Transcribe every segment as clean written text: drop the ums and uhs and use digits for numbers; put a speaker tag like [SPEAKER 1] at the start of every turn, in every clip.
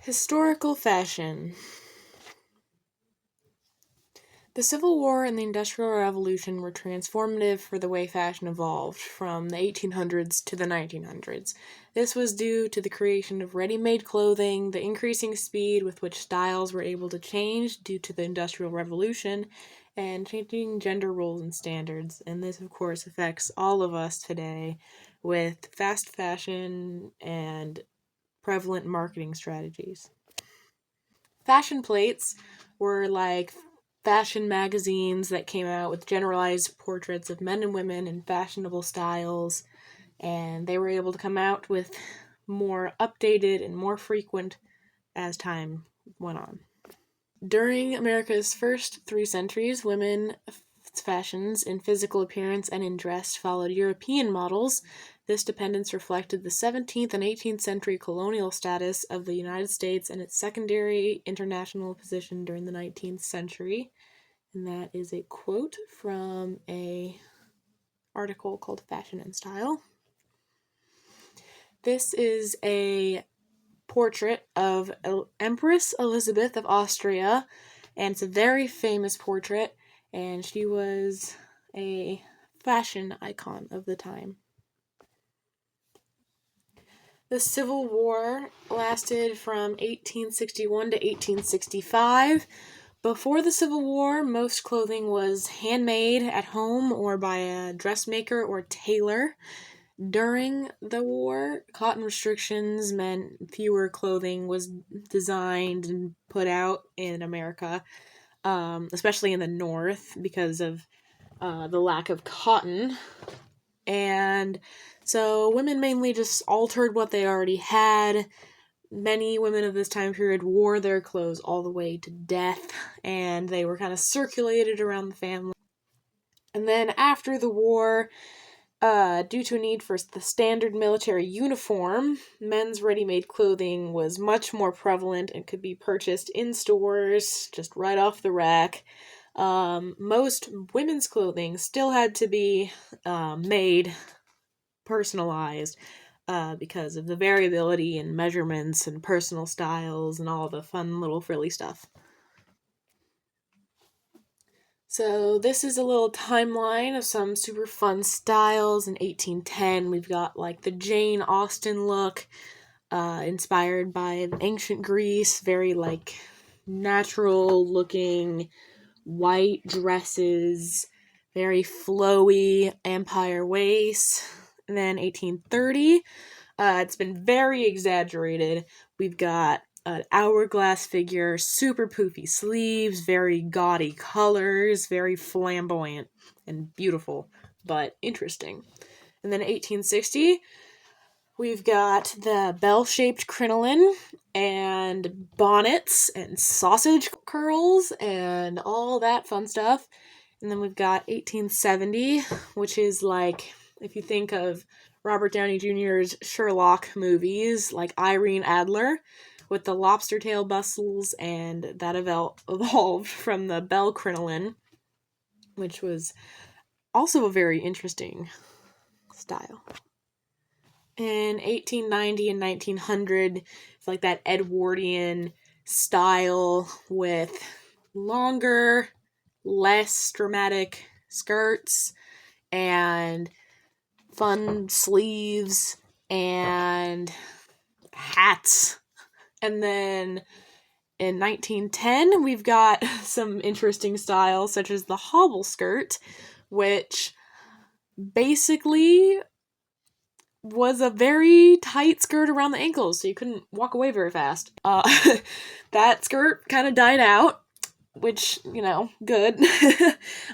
[SPEAKER 1] Historical fashion. The Civil War and the Industrial Revolution were transformative for the way fashion evolved from the 1800s to the 1900s. This was due to the creation of ready-made clothing, the increasing speed with which styles were able to change due to the Industrial Revolution, and changing gender roles and standards. And this, of course, affects all of us today with fast fashion and prevalent marketing strategies. Fashion plates were like fashion magazines that came out with generalized portraits of men and women in fashionable styles, and they were able to come out with more updated and more frequent as time went on. During America's first 3 centuries, women's fashions in physical appearance and in dress followed European models. This dependence reflected the 17th and 18th century colonial status of the United States and its secondary international position during the 19th century. And that is a quote from an article called Fashion and Style. This is a portrait of Empress Elizabeth of Austria, and it's a very famous portrait, and she was a fashion icon of the time. The Civil War lasted from 1861 to 1865. Before the Civil War, most clothing was handmade at home or by a dressmaker or tailor. During the war, cotton restrictions meant fewer clothing was designed and put out in America, especially in the North because of the lack of cotton. And so women mainly just altered what they already had. Many women of this time period wore their clothes all the way to death, and they were kind of circulated around the family. And then after the war, due to a need for the standard military uniform, men's ready-made clothing was much more prevalent and could be purchased in stores, just right off the rack. Most women's clothing still had to be made, personalized, because of the variability in measurements and personal styles and all the fun little frilly stuff. So this is a little timeline of some super fun styles. In 1810, we've got like the Jane Austen look, inspired by ancient Greece, very like natural looking white dresses, very flowy empire waist. And then 1830, it's been very exaggerated. We've got an hourglass figure, super poofy sleeves, very gaudy colors, very flamboyant and beautiful, but interesting. And then 1860, we've got the bell-shaped crinoline and bonnets and sausage curls and all that fun stuff. And then we've got 1870, which is like, if you think of Robert Downey Jr.'s Sherlock movies, like Irene Adler, with the lobster tail bustles, and that evolved from the bell crinoline, which was also a very interesting style. In 1890 and 1900, it's like that Edwardian style with longer, less dramatic skirts and fun sleeves and hats. And then in 1910, we've got some interesting styles, such as the hobble skirt, which basically was a very tight skirt around the ankles, so you couldn't walk away very fast. That skirt kind of died out, which, good.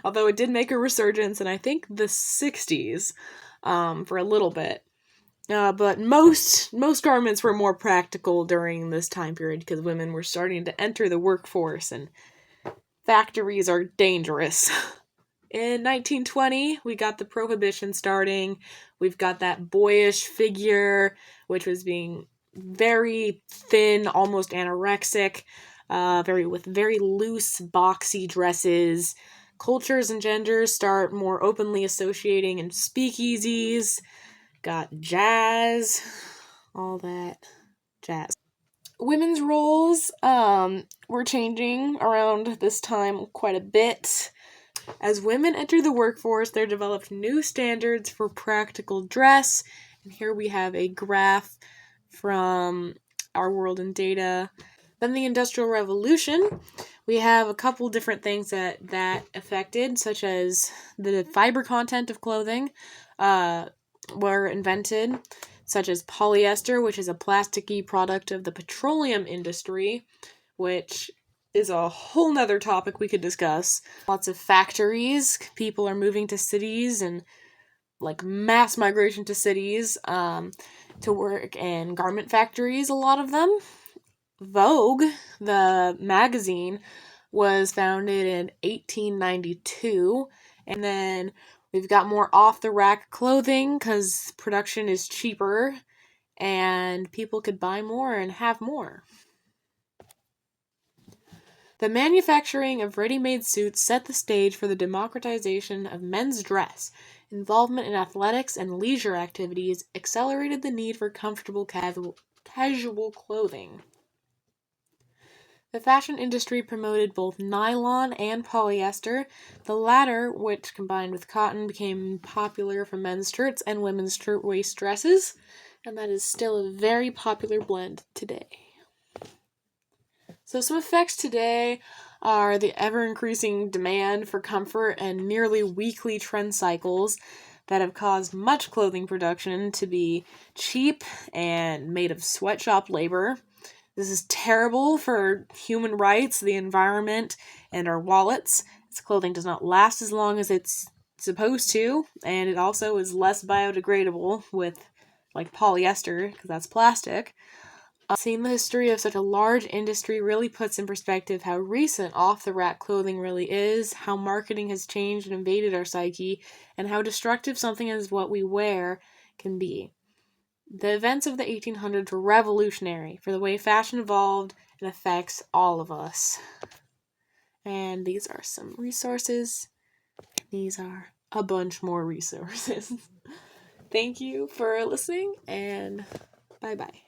[SPEAKER 1] Although it did make a resurgence in, I think, the 60s, for a little bit. But most garments were more practical during this time period because women were starting to enter the workforce, and factories are dangerous. In 1920, we got the Prohibition starting. We've got that boyish figure, which was being very thin, almost anorexic, with very loose, boxy dresses. Cultures and genders start more openly associating in speakeasies. Got jazz, all that jazz. Women's roles were changing around this time quite a bit. As women entered the workforce, there developed new standards for practical dress. And here we have a graph from Our World in Data. Then the Industrial Revolution, we have a couple different things that affected, such as the fiber content of clothing were invented, such as polyester, which is a plasticky product of the petroleum industry, which is a whole nother topic we could discuss. Lots of factories, people are moving to cities, and like mass migration to cities to work in garment factories, a lot of them. Vogue, the magazine, was founded in 1892, and then we've got more off-the-rack clothing because production is cheaper and people could buy more and have more. The manufacturing of ready-made suits set the stage for the democratization of men's dress. Involvement in athletics and leisure activities accelerated the need for comfortable casual clothing. The fashion industry promoted both nylon and polyester. The latter, which combined with cotton, became popular for men's shirts and women's shirtwaist dresses, and that is still a very popular blend today. So some effects today are the ever-increasing demand for comfort and nearly weekly trend cycles that have caused much clothing production to be cheap and made of sweatshop labor. This is terrible for human rights, the environment, and our wallets. This clothing does not last as long as it's supposed to, and it also is less biodegradable with like polyester, because that's plastic. Seeing the history of such a large industry really puts in perspective how recent off-the-rack clothing really is, how marketing has changed and invaded our psyche, and how destructive something as what we wear can be. The events of the 1800s were revolutionary for the way fashion evolved and affects all of us. And these are some resources. These are a bunch more resources. Thank you for listening, and bye-bye.